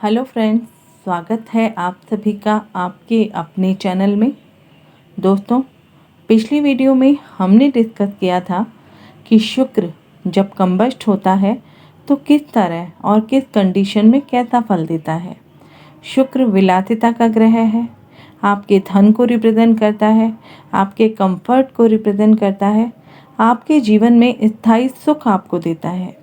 Hello friends, स्वागत है आप सभी का आपके अपने चैनल में। दोस्तों, पिछली वीडियो में हमने डिस्कस किया था कि शुक्र जब कंबस्ट होता है तो किस तरह और किस कंडीशन में कैसा फल देता है। शुक्र विलासिता का ग्रह है, आपके धन को रिप्रेजेंट करता है, आपके कंफर्ट को रिप्रेजेंट करता है, आपके जीवन में स्थायी सुख आपको देता है।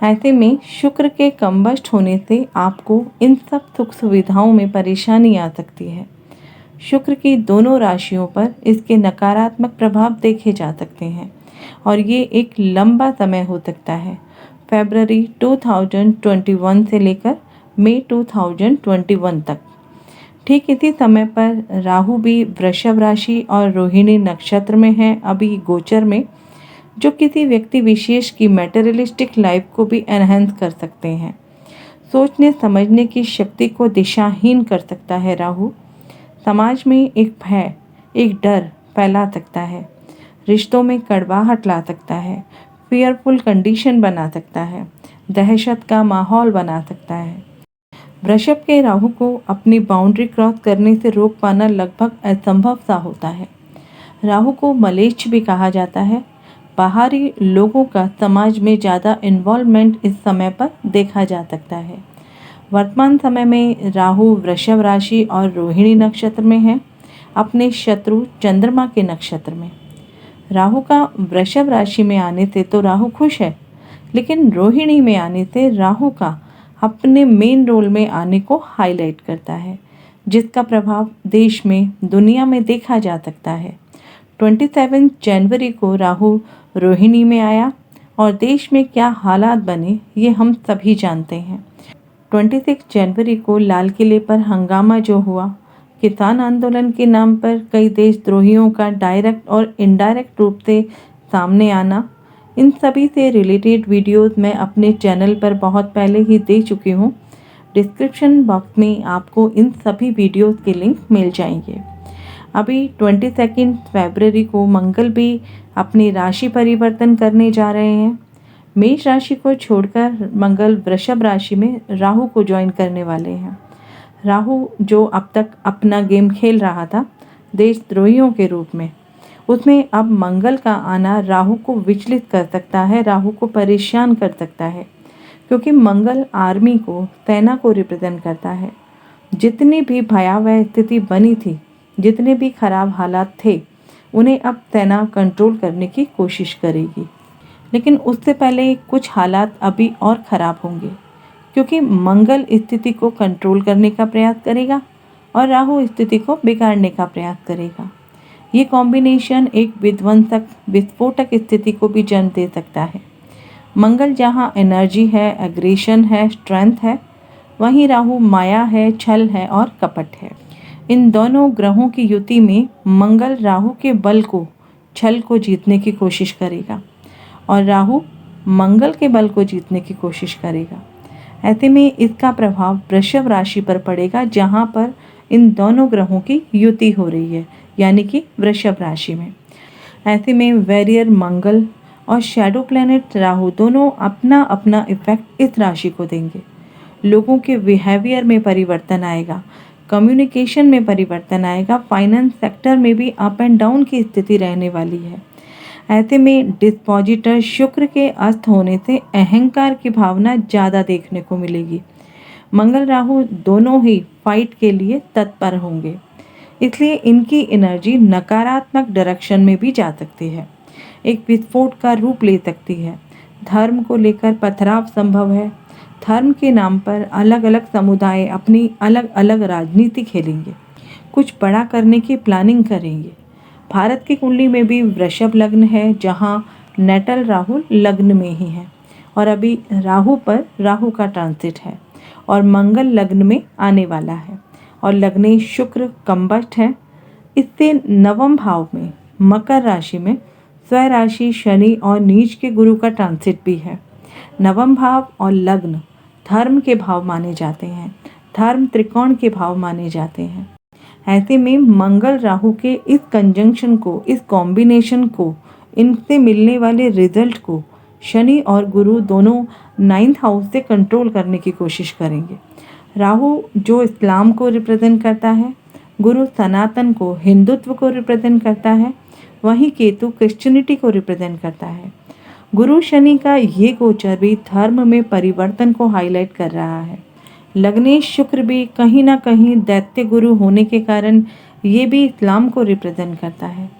ऐसे में शुक्र के कंबस्ट होने से आपको इन सब सुख सुविधाओं में परेशानी आ सकती है। शुक्र की दोनों राशियों पर इसके नकारात्मक प्रभाव देखे जा सकते हैं और ये एक लंबा समय हो सकता है, फरवरी 2021 से लेकर मई 2021 तक। ठीक इसी समय पर राहु भी वृषभ राशि और रोहिणी नक्षत्र में है अभी गोचर में, जो किसी व्यक्ति विशेष की मटेरियलिस्टिक लाइफ को भी एनहेंस कर सकते हैं। सोचने समझने की शक्ति को दिशाहीन कर सकता है राहु। समाज में एक भय, एक डर फैला सकता है, रिश्तों में कड़वाहट ला सकता है, फियरफुल कंडीशन बना सकता है, दहशत का माहौल बना सकता है। वृषभ के राहु को अपनी बाउंड्री क्रॉस करने से रोक पाना लगभग असंभव सा होता है। राहु को मलेच्छ भी कहा जाता है। बाहरी लोगों का समाज में ज़्यादा इन्वॉल्वमेंट इस समय पर देखा जा सकता है। वर्तमान समय में राहु वृषभ राशि और रोहिणी नक्षत्र में है, अपने शत्रु चंद्रमा के नक्षत्र में। राहु का वृषभ राशि में आने से तो राहु खुश है, लेकिन रोहिणी में आने से राहु का अपने मेन रोल में आने को हाईलाइट करता है, जिसका प्रभाव देश में, दुनिया में देखा जा सकता है। 27 जनवरी को राहु रोहिणी में आया और देश में क्या हालात बने ये हम सभी जानते हैं। 26 जनवरी को लाल किले पर हंगामा जो हुआ, किसान आंदोलन के नाम पर कई देशद्रोहियों का डायरेक्ट और इनडायरेक्ट रूप से सामने आना, इन सभी से रिलेटेड वीडियोस मैं अपने चैनल पर बहुत पहले ही दे चुकी हूँ। डिस्क्रिप्शन बॉक्स में आपको इन सभी वीडियोस के लिंक मिल जाएंगे। अभी 22 फरवरी को मंगल भी अपनी राशि परिवर्तन करने जा रहे हैं। मेष राशि को छोड़कर मंगल वृषभ राशि में राहु को ज्वाइन करने वाले हैं। राहु जो अब तक अपना गेम खेल रहा था देशद्रोहियों के रूप में, उसमें अब मंगल का आना राहु को विचलित कर सकता है, राहु को परेशान कर सकता है, क्योंकि मंगल आर्मी को, सेना को रिप्रेजेंट करता है। जितनी भी भयावह स्थिति बनी थी, जितने भी खराब हालात थे, उन्हें अब सेना कंट्रोल करने की कोशिश करेगी। लेकिन उससे पहले कुछ हालात अभी और ख़राब होंगे, क्योंकि मंगल स्थिति को कंट्रोल करने का प्रयास करेगा और राहु स्थिति को बिगाड़ने का प्रयास करेगा। ये कॉम्बिनेशन एक विध्वंसक, विस्फोटक स्थिति को भी जन्म दे सकता है। मंगल जहाँ एनर्जी है, एग्रेशन है, स्ट्रेंथ है, वहीं राहु माया है, छल है और कपट है। इन दोनों ग्रहों की युति में मंगल राहु के बल को, छल को जीतने की कोशिश करेगा और राहु मंगल के बल को जीतने की कोशिश करेगा। ऐसे में इसका प्रभाव वृषभ राशि पर पड़ेगा, जहां पर इन दोनों ग्रहों की युति हो रही है, यानी कि वृषभ राशि में। ऐसे में वैरियर मंगल और शैडो प्लैनेट राहु दोनों अपना अपना इफेक्ट इस राशि को देंगे। लोगों के बिहेवियर में परिवर्तन आएगा, कम्युनिकेशन में परिवर्तन आएगा, फाइनेंस सेक्टर में भी अप एंड डाउन की स्थिति रहने वाली है। ऐसे में डिस्पोजिटर शुक्र के अस्त होने से अहंकार की भावना ज़्यादा देखने को मिलेगी। मंगल राहु दोनों ही फाइट के लिए तत्पर होंगे, इसलिए इनकी एनर्जी नकारात्मक डायरेक्शन में भी जा सकती है, एक विस्फोट का रूप ले सकती है। धर्म को लेकर पथराव संभव है। धर्म के नाम पर अलग अलग समुदाय अपनी अलग अलग राजनीति खेलेंगे, कुछ बड़ा करने की प्लानिंग करेंगे। भारत की कुंडली में भी वृषभ लग्न है, जहां नेटल राहु लग्न में ही है और अभी राहु पर राहु का ट्रांसिट है और मंगल लग्न में आने वाला है और लग्ने शुक्र कंबस्ट है। इससे नवम भाव में मकर राशि में स्वराशि शनि और नीच के गुरु का ट्रांसिट भी है। नवम भाव और लग्न धर्म के भाव माने जाते हैं, धर्म त्रिकोण के भाव माने जाते हैं। ऐसे में मंगल राहु के इस कंजंक्शन को, इस कॉम्बिनेशन को, इनसे मिलने वाले रिजल्ट को शनि और गुरु दोनों 9th हाउस से कंट्रोल करने की कोशिश करेंगे। राहु जो इस्लाम को रिप्रेजेंट करता है, गुरु सनातन को, हिंदुत्व को रिप्रेजेंट करता है, वहीं केतु क्रिश्चियनिटी को रिप्रेजेंट करता है। गुरु शनि का ये गोचर भी धर्म में परिवर्तन को हाईलाइट कर रहा है। लग्नेश शुक्र भी कहीं ना कहीं दैत्य गुरु होने के कारण ये भी इस्लाम को रिप्रेजेंट करता है।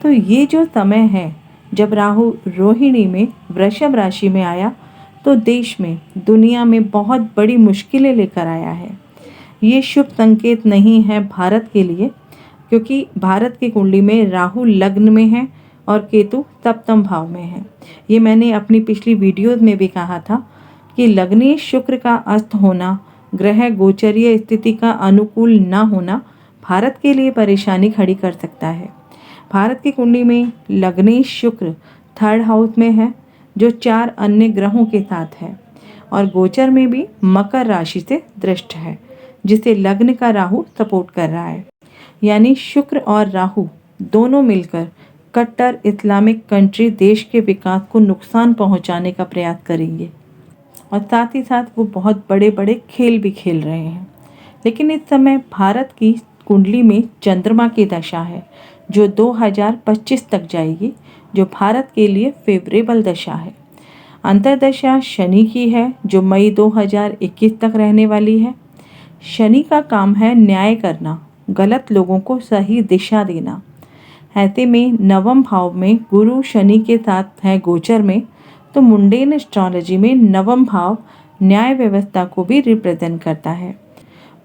तो ये जो समय है जब राहु रोहिणी में वृषभ राशि में आया तो देश में, दुनिया में बहुत बड़ी मुश्किलें लेकर आया है। ये शुभ संकेत नहीं है भारत के लिए, क्योंकि भारत की कुंडली में राहु लग्न में है और केतु सप्तम भाव में है। ये मैंने अपनी पिछली वीडियोज में भी कहा था कि लग्नेश शुक्र का अस्त होना, ग्रह गोचरीय स्थिति का अनुकूल न होना भारत के लिए परेशानी खड़ी कर सकता है। भारत की कुंडली में लग्नेश शुक्र 3rd हाउस में है, जो 4 अन्य ग्रहों के साथ है और गोचर में भी मकर राशि से दृष्ट है, जिसे लग्न का राहु सपोर्ट कर रहा है। यानी शुक्र और राहु दोनों मिलकर कट्टर इस्लामिक कंट्री देश के विकास को नुकसान पहुंचाने का प्रयास करेंगे और साथ ही साथ वो बहुत बड़े बड़े खेल भी खेल रहे हैं। लेकिन इस समय भारत की कुंडली में चंद्रमा की दशा है जो 2025 तक जाएगी, जो भारत के लिए फेवरेबल दशा है। अंतर्दशा शनि की है जो मई 2021 तक रहने वाली है। शनि का काम है न्याय करना, गलत लोगों को सही दिशा देना। ऐसे में 9वें भाव में गुरु शनि के साथ है गोचर में, तो मुंडेन एस्ट्रोलॉजी में 9वां भाव न्याय व्यवस्था को भी रिप्रेजेंट करता है।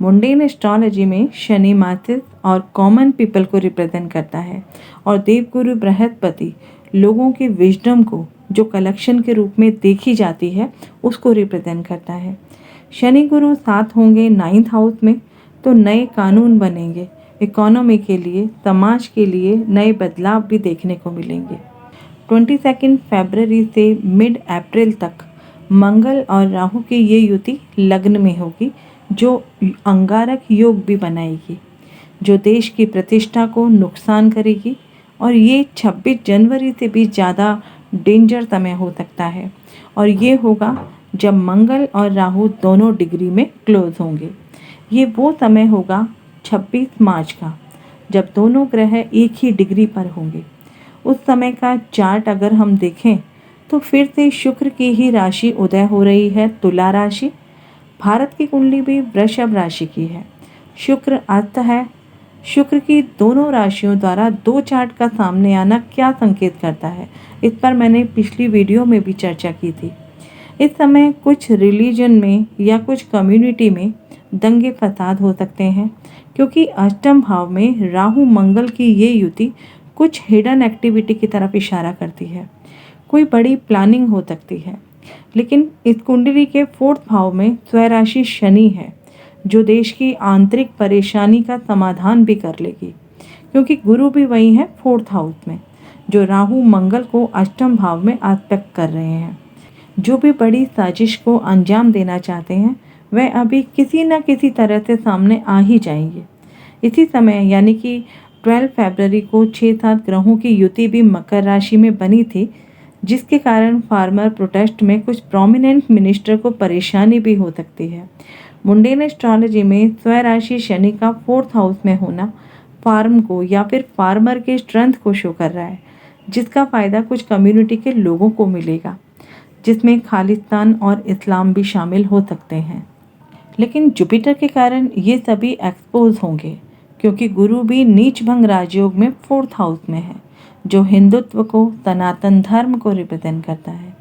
मुंडेन एस्ट्रोलॉजी में शनि मासिस और कॉमन पीपल को रिप्रेजेंट करता है और देवगुरु बृहस्पति लोगों की विजडम को, जो कलेक्शन के रूप में देखी जाती है, उसको रिप्रेजेंट करता है। शनि गुरु साथ होंगे 9th हाउस में, तो नए कानून बनेंगे, इकोनॉमी के लिए, समाज के लिए नए बदलाव भी देखने को मिलेंगे। 22 फरवरी से मिड अप्रैल तक मंगल और राहु की ये युति लग्न में होगी, जो अंगारक योग भी बनाएगी, जो देश की प्रतिष्ठा को नुकसान करेगी। और ये 26 जनवरी से भी ज़्यादा डेंजर समय हो सकता है और ये होगा जब मंगल और राहु दोनों डिग्री में क्लोज होंगे। ये वो समय होगा 26 मार्च का, जब दोनों ग्रह एक ही डिग्री पर होंगे। उस समय का चार्ट अगर हम देखें तो फिर से शुक्र की ही राशि उदय हो रही है, तुला राशि। भारत की कुंडली भी वृषभ राशि की है, शुक्र अस्त है। शुक्र की दोनों राशियों द्वारा 2 चार्ट का सामने आना क्या संकेत करता है, इस पर मैंने पिछली वीडियो में भी चर्चा की थी। इस समय कुछ रिलीजन में या कुछ कम्युनिटी में दंगे फसाद हो सकते हैं, क्योंकि अष्टम भाव में राहु मंगल की ये युति कुछ हिडन एक्टिविटी की तरफ इशारा करती है। कोई बड़ी प्लानिंग हो सकती है। लेकिन इस कुंडली के 4th भाव में स्वराशि शनि है, जो देश की आंतरिक परेशानी का समाधान भी कर लेगी, क्योंकि गुरु भी वही है 4th हाउस में, जो राहु मंगल को अष्टम भाव में आस्पेक्ट कर रहे हैं। जो भी बड़ी साजिश को अंजाम देना चाहते हैं वह अभी किसी न किसी तरह से सामने आ ही जाएंगे। इसी समय यानी कि 12 फरवरी को 6-7 ग्रहों की युति भी मकर राशि में बनी थी, जिसके कारण फार्मर प्रोटेस्ट में कुछ प्रोमिनेंट मिनिस्टर को परेशानी भी हो सकती है। मुंडेन एस्ट्रोलॉजी में स्वराशि शनि का 4th हाउस में होना फार्म को या फिर फार्मर के स्ट्रेंथ को शो कर रहा है, जिसका फ़ायदा कुछ कम्युनिटी के लोगों को मिलेगा, जिसमें खालिस्तान और इस्लाम भी शामिल हो सकते हैं। लेकिन जुपिटर के कारण ये सभी एक्सपोज होंगे, क्योंकि गुरु भी नीच भंग राजयोग में 4th हाउस में है, जो हिंदुत्व को, सनातन धर्म को रिप्रेजेंट करता है।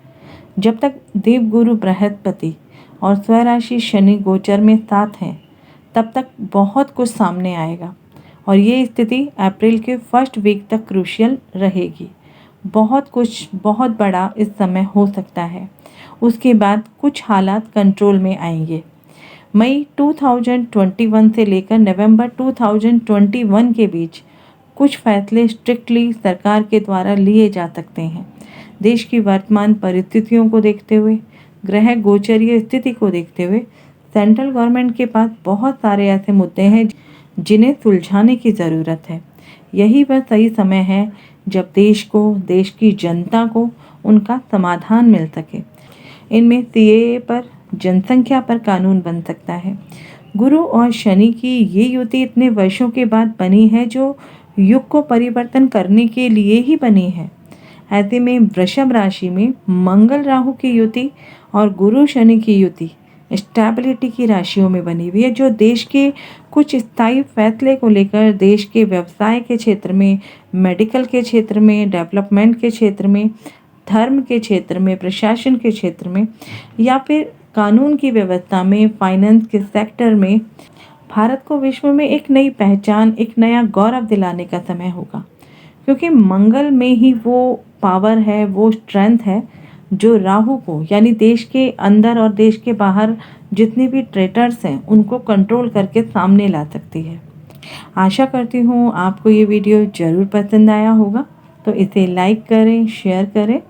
जब तक देवगुरु बृहस्पति और स्वराशि शनि गोचर में साथ हैं, तब तक बहुत कुछ सामने आएगा और ये स्थिति अप्रैल के 1st वीक तक क्रूशियल रहेगी। बहुत कुछ बहुत बड़ा इस समय हो सकता है। उसके बाद कुछ हालात कंट्रोल में आएंगे। मई 2021 से लेकर नवंबर 2021 के बीच कुछ फैसले स्ट्रिक्टली सरकार के द्वारा लिए जा सकते हैं। देश की वर्तमान परिस्थितियों को देखते हुए, ग्रह गोचरीय स्थिति को देखते हुए सेंट्रल गवर्नमेंट के पास बहुत सारे ऐसे मुद्दे हैं जिन्हें सुलझाने की ज़रूरत है। यही वह सही समय है जब देश को, देश की जनता को उनका समाधान मिल सके। इनमें सीएए पर, जनसंख्या पर कानून बन सकता है। गुरु और शनि की ये युति इतने वर्षों के बाद बनी है, जो युग को परिवर्तन करने के लिए ही बनी है। ऐसे में वृषभ राशि में मंगल राहु की युति और गुरु शनि की युति स्टेबिलिटी की राशियों में बनी हुई है, जो देश के कुछ स्थायी फैसले को लेकर देश के व्यवसाय के क्षेत्र में, मेडिकल के क्षेत्र में, डेवलपमेंट के क्षेत्र में, धर्म के क्षेत्र में, प्रशासन के क्षेत्र में या फिर कानून की व्यवस्था में, फाइनेंस के सेक्टर में भारत को विश्व में एक नई पहचान, एक नया गौरव दिलाने का समय होगा। क्योंकि मंगल में ही वो पावर है, वो स्ट्रेंथ है जो राहु को, यानी देश के अंदर और देश के बाहर जितने भी ट्रेटर्स हैं उनको कंट्रोल करके सामने ला सकती है। आशा करती हूँ आपको ये वीडियो ज़रूर पसंद आया होगा, तो इसे लाइक करें, शेयर करें।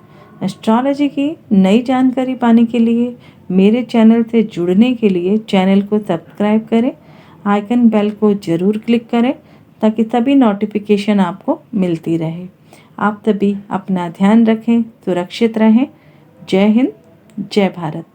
एस्ट्रोलॉजी की नई जानकारी पाने के लिए, मेरे चैनल से जुड़ने के लिए चैनल को सब्सक्राइब करें, आइकन बेल को ज़रूर क्लिक करें ताकि सभी नोटिफिकेशन आपको मिलती रहे। आप सभी अपना ध्यान रखें, सुरक्षित रहें। जय हिंद, जय भारत।